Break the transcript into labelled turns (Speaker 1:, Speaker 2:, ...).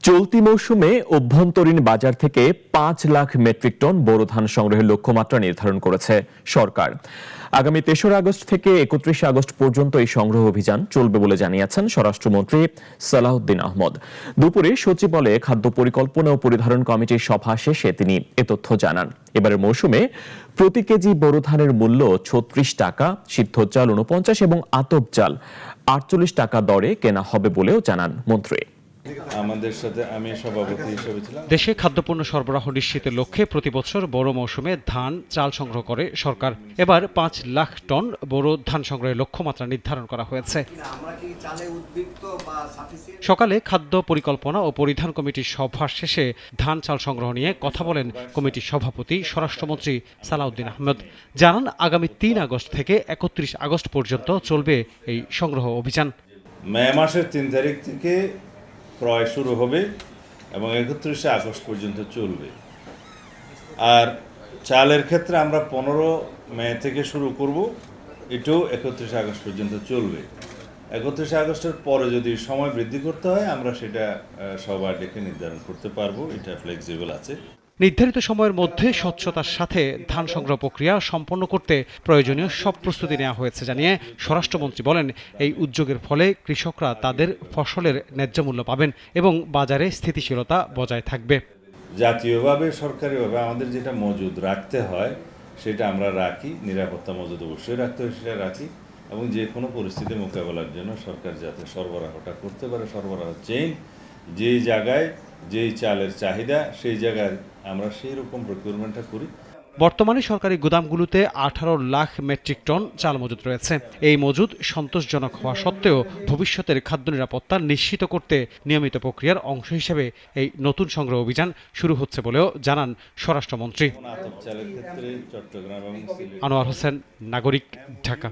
Speaker 1: চলতি মৌসুমে অভ্যন্তরীণ বাজার থেকে ৫ লাখ মেট্রিক টন বোরো ধান সংগ্রহের লক্ষ্যমাত্রা নির্ধারণ করেছে সরকার। আগামী ৩রা আগস্ট থেকে ৩১ আগস্ট পর্যন্ত এই সংগ্রহ অভিযান চলবে বলে জানিয়েছেন স্বরাষ্ট্রমন্ত্রী সালাউদ্দিন আহমদ। দুপুরে সচিবালয়ে খাদ্য পরিকল্পনা ও পরিধারণ কমিটির সভা শেষে তিনি এ তথ্য জানান। এবারের মৌসুমে প্রতি কেজি বোরো ধানের মূল্য ৩৬ টাকা, সিদ্ধ চাল ৪৯ এবং আতপ চাল ৪৮ টাকা দরে কেনা হবে বলেও জানান মন্ত্রী।
Speaker 2: আমাদের সাথে আমি সভাপতি হিসেবে ছিলাম।
Speaker 3: দেশে খাদ্যপণ্য সরবরাহ নিশ্চিতের লক্ষ্যে প্রতি বছর বোরো মৌসুমে ধান চাল সংগ্রহ করে সরকার। এবার ৫ লাখ টন বোরো ধান সংগ্রহের লক্ষ্যমাত্রা নির্ধারণ করা হয়েছে। সকালে খাদ্য পরিকল্পনা ও পরিধান কমিটির সভা শেষে ধান চাল সংগ্রহ নিয়ে কথা বলেন কমিটির সভাপতি স্বরাষ্ট্রমন্ত্রী সালাউদ্দিন আহমদ। জানান আগামী ৩ আগস্ট থেকে ৩১ আগস্ট পর্যন্ত চলবে এই সংগ্রহ অভিযান।
Speaker 2: মে মাসের ৩ তারিখ থেকে ক্রয় শুরু হবে এবং ৩১ আগস্ট পর্যন্ত চলবে। আর চালের ক্ষেত্রে আমরা ১৫ মে থেকে শুরু করব, এটাও ৩১ আগস্ট পর্যন্ত চলবে। ৩১ আগস্টের পরে যদি সময় বৃদ্ধি করতে হয় আমরা সেটা সবার ডেকে নির্ধারণ করতে পারবো, এটা ফ্লেক্সিবল আছে।
Speaker 3: নির্ধারিত সময়ের মধ্যে স্বচ্ছতার সাথে ধান সংগ্রহ প্রক্রিয়া সম্পন্ন করতে প্রয়োজনীয় সব প্রস্তুতি নেওয়া হয়েছে জানিয়ে স্বরাষ্ট্রমন্ত্রী বলেন, এই উদ্যোগের ফলে কৃষকরা তাদের ফসলের ন্যায্য মূল্য পাবেন এবং বাজারে স্থিতিশীলতা বজায় থাকবে।
Speaker 2: জাতীয়ভাবে সরকারিভাবে আমাদের যেটা মজুদ রাখতে হয় সেটা আমরা রাখি, নিরাপত্তা মজুদ অবশ্যই রাখতে হয়, সেটা রাখি এবং যে কোনো পরিস্থিতি মোকাবেলার জন্য সরকার যাতে সরবরাহটা করতে পারে, সরবরাহ চেইন যেই জায়গায় যেই চালের চাহিদা সেই জায়গায় আমরা সেই রকম প্রকিউরমেন্টটা করি।
Speaker 3: বর্তমানে সরকারি গুদামগুলোতে ১৮ লাখ মেট্রিক টন চাল মজুদ রয়েছে। এই মজুদ সন্তোষজনক হওয়া সত্ত্বেও ভবিষ্যতের খাদ্য নিরাপত্তা নিশ্চিত করতে নিয়মিত প্রক্রিয়ার অংশ হিসেবে এই নতুন সংগ্রহ অভিযান শুরু হচ্ছে বলেও জানান স্বরাষ্ট্রমন্ত্রী। আনোয়ার হোসেন, নাগরিক, ঢাকা।